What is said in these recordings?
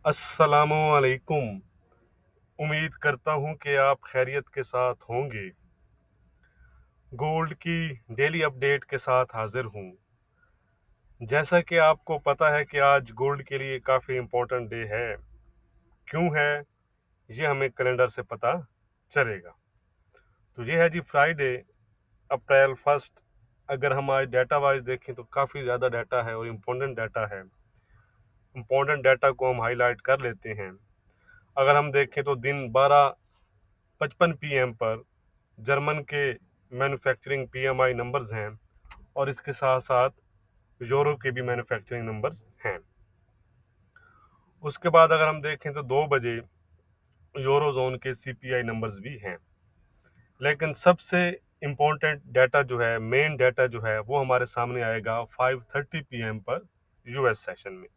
अस्सलामुअलैकुम। उम्मीद करता हूँ कि आप खैरियत के साथ होंगे। गोल्ड की डेली अपडेट के साथ हाजिर हूँ। जैसा कि आपको पता है कि आज गोल्ड के लिए काफ़ी इम्पोर्टेंट डे है। क्यों है ये हमें कैलेंडर से पता चलेगा। तो ये है जी फ्राइडे, अप्रैल 1। अगर हम आज डाटा वाइज देखें तो काफ़ी ज़्यादा डाटा है और इम्पोर्टेंट डाटा है। इम्पोर्टेंट डाटा को हम हाईलाइट कर लेते हैं। अगर हम देखें तो दिन 12:55 PM पर जर्मन के मैन्युफैक्चरिंग PMI नंबर्स हैं और इसके साथ साथ यूरोप के भी मैन्युफैक्चरिंग नंबर्स हैं। उसके बाद अगर हम देखें तो 2 बजे यूरो जोन के CPI नंबर्स भी हैं। लेकिन सबसे इम्पोर्टेंट डाटा जो है, मेन डाटा जो है, वो हमारे सामने आएगा 5:30 PM पर US सेशन में,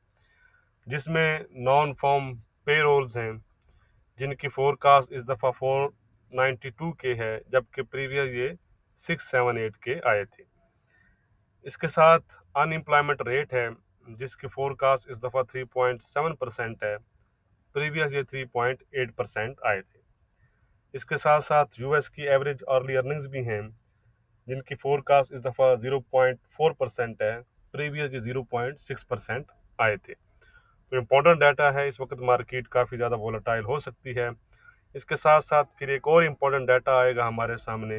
जिसमें नॉन फॉर्म पे रोल्स हैं जिनकी फोरकास्ट इस दफ़ा 492 के है, जबकि प्रीवियस ये 678 के आए थे। इसके साथ अनएम्प्लॉयमेंट रेट है जिसकी फोरकास्ट इस दफ़ा 3.7% है, प्रीवियस ये 3.8% आए थे। इसके साथ साथ यूएस की एवरेज अर्ली अर्निंग्स भी हैं जिनकी फोरकास्ट इस दफ़ा 0.4% है, प्रीवियस ये 0.6% आए थे। तो इम्पोर्टेंट डाटा है। इस वक्त मार्केट काफ़ी ज़्यादा वोलेटाइल हो सकती है। इसके साथ साथ फिर एक और इम्पोर्टेंट डाटा आएगा हमारे सामने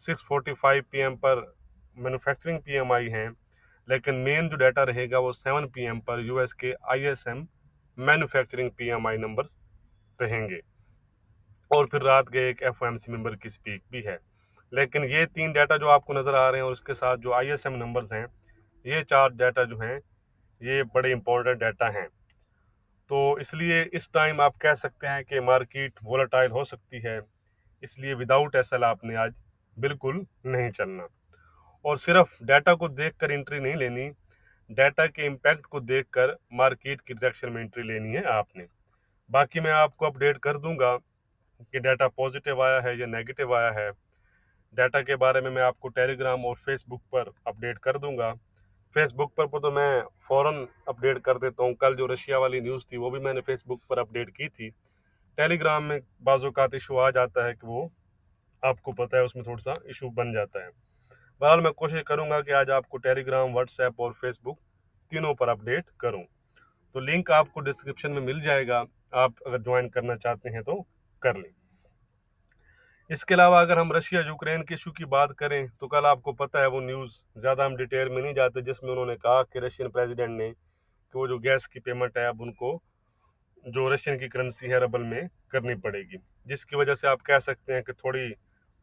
6:45 PM पर मैन्युफैक्चरिंग PMI हैं, लेकिन मेन जो डाटा रहेगा वो 7 PM पर यूएस के ISM मैन्युफैक्चरिंग PMI नंबर्स रहेंगे। और फिर रात के एक FOMC मेंबर की स्पीक भी है। लेकिन ये 3 डाटा जो आपको नज़र आ रहे हैं और उसके साथ जो ISM नंबर्स हैं, ये 4 डाटा जो हैं ये बड़े इंपॉर्टेंट डाटा हैं। तो इसलिए इस टाइम आप कह सकते हैं कि मार्केट वोलेटाइल हो सकती है। इसलिए विदाउट एसएल आपने आज बिल्कुल नहीं चलना और सिर्फ डाटा को देखकर एंट्री नहीं लेनी, डाटा के इम्पैक्ट को देखकर मार्केट की डायरेक्शन में एंट्री लेनी है आपने। बाकी मैं आपको अपडेट कर दूंगा कि डाटा पॉजिटिव आया है या नेगेटिव आया है। डाटा के बारे में मैं आपको टेलीग्राम और फेसबुक पर अपडेट कर दूंगा। फेसबुक पर तो मैं फ़ौरन अपडेट कर देता हूँ। कल जो रशिया वाली न्यूज़ थी वो भी मैंने फेसबुक पर अपडेट की थी। टेलीग्राम में बाज़-औक़ात इशू आ जाता है कि वो आपको पता है उसमें थोड़ा सा इशू बन जाता है। बहरहाल मैं कोशिश करूंगा कि आज आपको टेलीग्राम, व्हाट्सएप और फेसबुक तीनों पर अपडेट करूं। तो लिंक आपको डिस्क्रिप्शन में मिल जाएगा, आप अगर ज्वाइन करना चाहते हैं तो कर लें। इसके अलावा अगर हम रशिया यूक्रेन के इशू की बात करें तो कल आपको पता है वो न्यूज़, ज़्यादा हम डिटेल में नहीं जाते, जिसमें उन्होंने कहा कि रशियन प्रेसिडेंट ने कि वो जो गैस की पेमेंट है अब उनको जो रशियन की करेंसी है रबल में करनी पड़ेगी, जिसकी वजह से आप कह सकते हैं कि थोड़ी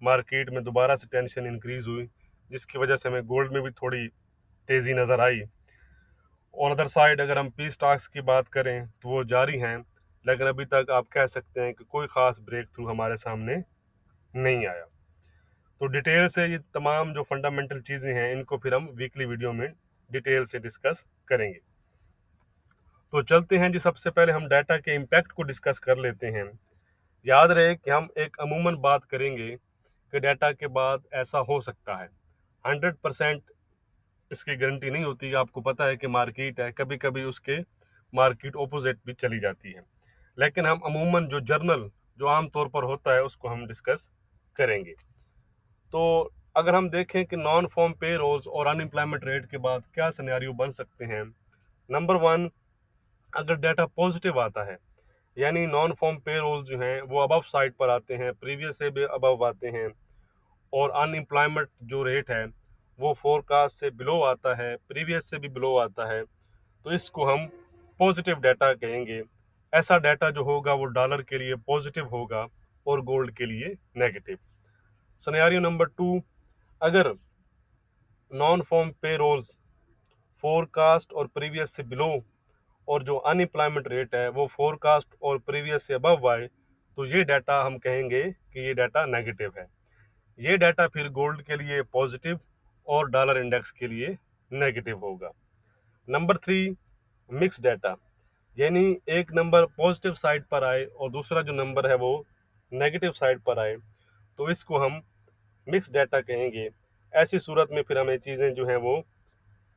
मार्केट में दोबारा से टेंशन इंक्रीज हुई, जिसकी वजह से हमें गोल्ड में भी थोड़ी तेज़ी नज़र आई। और अदर साइड अगर हम पीस टॉक्स की बात करें तो वो जारी हैं, लेकिन अभी तक आप कह सकते हैं कि कोई ख़ास ब्रेक थ्रू हमारे सामने नहीं आया। तो डिटेल से ये तमाम जो फंडामेंटल चीज़ें हैं इनको फिर हम वीकली वीडियो में डिटेल से डिस्कस करेंगे। तो चलते हैं जी, सबसे पहले हम डाटा के इम्पैक्ट को डिस्कस कर लेते हैं। याद रहे कि हम एक अमूमन बात करेंगे कि डाटा के बाद ऐसा हो सकता है। 100% इसकी गारंटी नहीं होती। आपको पता है कि मार्केट है, कभी कभी उसके मार्केट ऑपोजिट भी चली जाती है। लेकिन हम अमूमन जो जर्नल जो आम तौर पर होता है उसको हम डिस्कस करेंगे। तो अगर हम देखें कि नॉन फॉर्म पे रोल्स और अनएम्प्लॉयमेंट रेट के बाद क्या सिनेरियो बन सकते हैं। नंबर 1, अगर डाटा पॉजिटिव आता है, यानी नॉन फॉर्म पे रोल जो हैं वो अबव साइड पर आते हैं, प्रीवियस से भी अबव आते हैं, और अनएम्प्लॉयमेंट जो रेट है वो फोरकास्ट से बिलो आता है, प्रीवियस से भी बिलो आता है, तो इसको हम पॉजिटिव डाटा कहेंगे। ऐसा डाटा जो होगा वो डॉलर के लिए पॉजिटिव होगा और गोल्ड के लिए नेगेटिव। सिनेरियो नंबर 2, अगर नॉन फॉर्म पे रोल्स फोरकास्ट और प्रीवियस से बिलो और जो अनएम्प्लॉयमेंट रेट है वो फोरकास्ट और प्रीवियस से अबव आए, तो ये डाटा हम कहेंगे कि ये डाटा नेगेटिव है। ये डाटा फिर गोल्ड के लिए पॉजिटिव और डॉलर इंडेक्स के लिए नेगेटिव होगा। नंबर 3, मिक्स डाटा, यानी एक नंबर पॉजिटिव साइड पर आए और दूसरा जो नंबर है वो नेगेटिव साइड पर आए, तो इसको हम मिक्स डाटा कहेंगे। ऐसी सूरत में फिर हमें चीज़ें जो हैं वो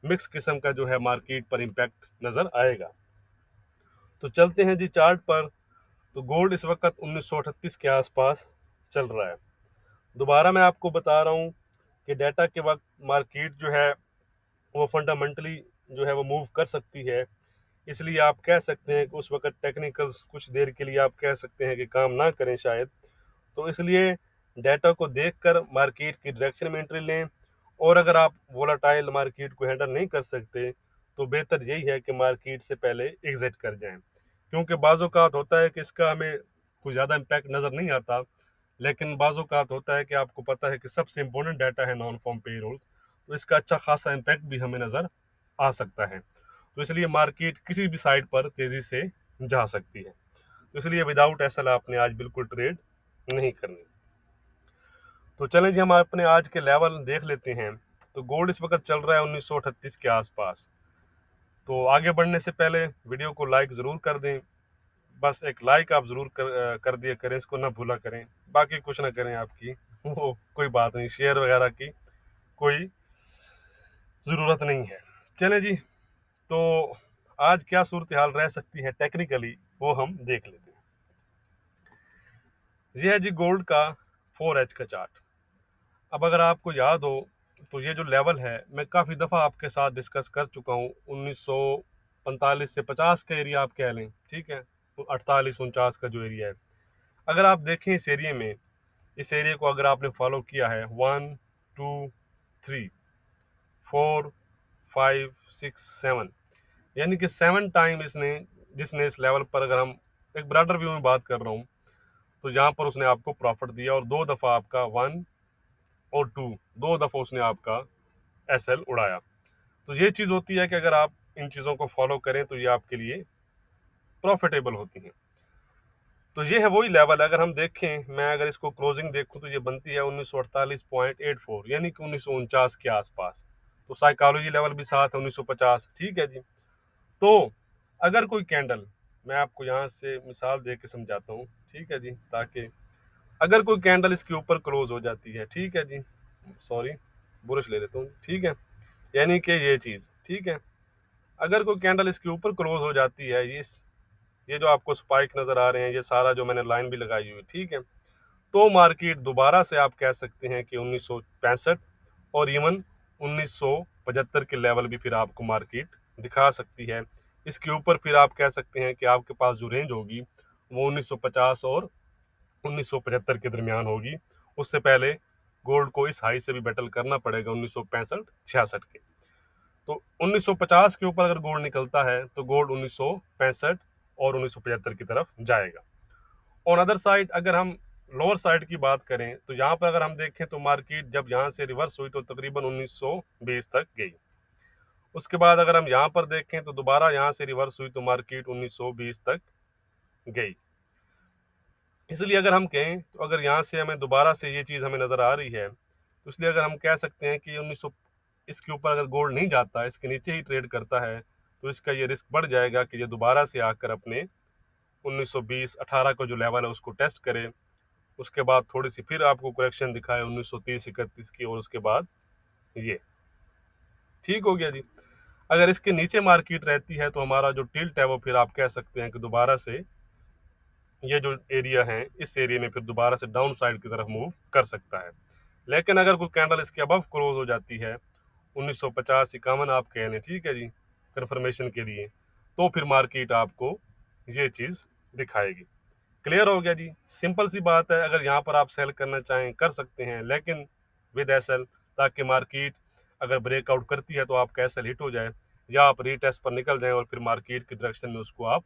मिक्स किस्म का जो है मार्केट पर इम्पैक्ट नज़र आएगा। तो चलते हैं जी चार्ट पर। तो गोल्ड इस वक्त 1938 के आसपास चल रहा है। दोबारा मैं आपको बता रहा हूँ कि डाटा के वक्त मार्केट जो है वो फंडामेंटली जो है वो मूव कर सकती है। इसलिए आप कह सकते हैं कि उस वक्त टेक्निकल्स कुछ देर के लिए आप कह सकते हैं कि काम ना करें शायद। तो इसलिए डाटा को देखकर मार्केट की डायरेक्शन में एंट्री लें। और अगर आप वोलाटाइल मार्केट को हैंडल नहीं कर सकते तो बेहतर यही है कि मार्केट से पहले एग्जिट कर जाएं, क्योंकि बाज़-औक़ात होता है कि इसका हमें कोई ज़्यादा इम्पैक्ट नज़र नहीं आता, लेकिन बाज़-औक़ात होता है कि आपको पता है कि सबसे इम्पोर्टेंट डाटा है नॉन फार्म पेरोल, तो इसका अच्छा खासा इम्पैक्ट भी हमें नज़र आ सकता है। तो इसलिए मार्केट किसी भी साइड पर तेज़ी से जा सकती है। तो इसलिए विदाउट एसएल आपने आज बिल्कुल ट्रेड नहीं करनी। तो चलें जी, हम अपने आज के लेवल देख लेते हैं। तो गोल्ड इस वक्त चल रहा है 1938 के आसपास। तो आगे बढ़ने से पहले वीडियो को लाइक ज़रूर कर दें। बस एक लाइक आप ज़रूर कर दिया करें, इसको ना भूला करें। बाकी कुछ ना करें आपकी वो कोई बात नहीं, शेयर वगैरह की कोई ज़रूरत नहीं है। चलें जी, तो आज क्या सूरत हाल रह सकती है टेक्निकली वो हम देख लेते हैं। ये है जी गोल्ड का 4H का चार्ट। अब अगर आपको याद हो तो ये जो लेवल है मैं काफ़ी दफ़ा आपके साथ डिस्कस कर चुका हूँ। 1945 से 50 का एरिया आप कह लें, ठीक है। तो 48-49 का जो एरिया है, अगर आप देखें इस एरिया में, इस एरिया को अगर आपने फॉलो किया है 1 2 3 4 5 6 7, यानी कि 7 टाइम इसने जिसने इस लेवल पर, अगर हम एक ब्रॉडर व्यू में बात कर रहा हूँ, तो यहाँ पर उसने आपको प्रॉफिट दिया और 2 दफ़ा आपका 1 और 2, 2 दफ़ा उसने आपका एसएल उड़ाया। तो ये चीज़ होती है कि अगर आप इन चीज़ों को फॉलो करें तो ये आपके लिए प्रॉफिटेबल होती हैं। तो ये है वही लेवल है। अगर हम देखें, मैं अगर इसको क्लोजिंग देखूं तो ये बनती है 1948.84, यानी कि 1949 के आसपास। तो साइकोलॉजी लेवल भी साथ है 1950, ठीक है जी। तो अगर कोई कैंडल, मैं आपको यहाँ से मिसाल दे के समझाता हूँ, ठीक है जी, ताकि अगर कोई कैंडल इसके ऊपर क्लोज हो जाती है, ठीक है जी, सॉरी बुरश ले लेता हूँ, ठीक है, यानी कि ये चीज़, ठीक है, अगर कोई कैंडल इसके ऊपर क्लोज हो जाती है, ये जो आपको स्पाइक नज़र आ रहे हैं, ये सारा जो मैंने लाइन भी लगाई हुई है, ठीक है, तो मार्केट दोबारा से आप कह सकते हैं कि 1965 और इवन 1975 के लेवल भी फिर आपको मार्केट दिखा सकती है। इसके ऊपर फिर आप कह सकते हैं कि आपके पास जो रेंज होगी वो 1950 और 1975 के दरमियान होगी। उससे पहले गोल्ड को इस हाई से भी बैटल करना पड़ेगा 1965-66 के। तो 1950 के ऊपर अगर गोल्ड निकलता है तो गोल्ड 1965 और 1975 की तरफ जाएगा। ऑन अदर साइड अगर हम लोअर साइड की बात करें तो यहाँ पर अगर हम देखें तो मार्केट जब यहाँ से रिवर्स हुई तो तकरीबन 1920 तक गई। उसके बाद अगर हम यहाँ पर देखें तो दोबारा यहाँ से रिवर्स हुई तो मार्केट 1920 तक गई। इसलिए अगर हम कहें तो अगर यहाँ से हमें दोबारा से ये चीज़ हमें नज़र आ रही है, तो इसलिए अगर हम कह सकते हैं कि 1900 इसके ऊपर अगर गोल्ड नहीं जाता, इसके नीचे ही ट्रेड करता है, तो इसका ये रिस्क बढ़ जाएगा कि ये दोबारा से आकर अपने 1920-18 का जो लेवल है उसको टेस्ट करे। उसके बाद थोड़ी-सी फिर आपको करेक्शन दिखाए 1930-31 की, और उसके बाद ये ठीक हो गया जी। अगर इसके नीचे मार्केट रहती है तो हमारा जो टिल्ट है वो फिर आप कह सकते हैं कि दोबारा से ये जो एरिया है, इस एरिया में फिर दोबारा से डाउन साइड की तरफ मूव कर सकता है। लेकिन अगर कोई कैंडल इसके अबव क्लोज हो जाती है 1950-51 आप कह लें, ठीक है जी, कंफर्मेशन के लिए, तो फिर मार्केट आपको ये चीज़ दिखाएगी। क्लियर हो गया जी। सिंपल सी बात है, अगर यहाँ पर आप सेल करना चाहें कर सकते हैं, लेकिन विद एसएल, ताकि मार्केट अगर ब्रेकआउट करती है तो आपका एसएल हिट हो जाए, या आप रीटेस्ट पर निकल जाएं और फिर मार्केट की डायरेक्शन में उसको आप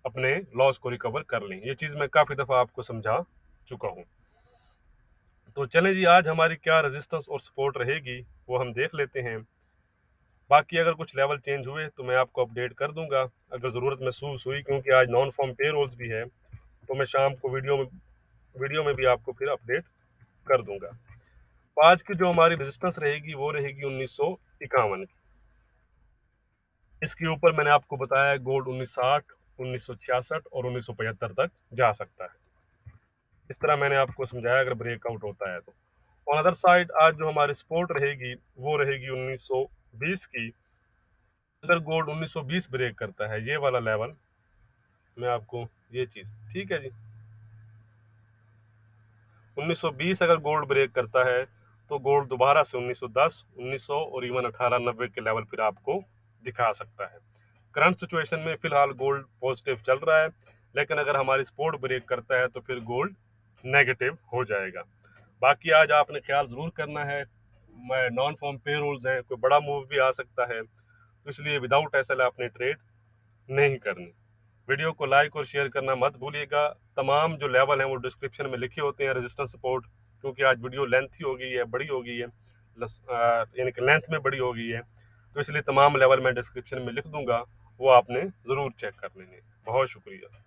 अपने लॉस को रिकवर कर लें। ये चीज़ मैं काफ़ी दफ़ा आपको समझा चुका हूँ। तो चलें जी, आज हमारी क्या रेजिस्टेंस और सपोर्ट रहेगी वो हम देख लेते हैं। बाकी अगर कुछ लेवल चेंज हुए तो मैं आपको अपडेट कर दूंगा अगर ज़रूरत महसूस हुई, क्योंकि आज नॉन फॉर्म पे रोल्स भी है, तो मैं शाम को वीडियो में भी आपको फिर अपडेट कर दूंगा। तो आज की जो हमारी रेजिस्टेंस रहेगी वो रहेगी 1951 की। इसके ऊपर मैंने आपको बताया गोल्ड 1960, 1966 और 1975 तक जा सकता है। इस तरह मैंने आपको समझाया अगर ब्रेकआउट होता है तो। ऑन अदर साइड आज जो हमारी सपोर्ट रहेगी वो रहेगी 1920 की। अगर गोल्ड 1920 ब्रेक करता है, ये वाला लेवल, मैं आपको ये चीज़, ठीक है जी। 1920 अगर गोल्ड ब्रेक करता है तो गोल्ड दोबारा से 1910, 1900 और इवन 1890 के लेवल फिर आपको दिखा सकता है। करंट सिचुएशन में फिलहाल गोल्ड पॉजिटिव चल रहा है, लेकिन अगर हमारी सपोर्ट ब्रेक करता है तो फिर गोल्ड नेगेटिव हो जाएगा। बाकी आज आपने ख्याल ज़रूर करना है, मैं नॉन फॉर्म पे रोल्स हैं, कोई बड़ा मूव भी आ सकता है, तो इसलिए विदाउट एसएल आपने ट्रेड नहीं करनी। वीडियो को लाइक और शेयर करना मत भूलिएगा। तमाम जो लेवल हैं वो डिस्क्रिप्शन में लिखे होते हैं, रेजिस्टेंस सपोर्ट, क्योंकि आज वीडियो लेंथी हो गई है, बड़ी हो गई है, यानी कि लेंथ में बड़ी हो गई है, तो इसलिए तमाम लेवल मैं डिस्क्रिप्शन में लिख दूंगा, वो आपने ज़रूर चेक कर लेंगे। बहुत शुक्रिया।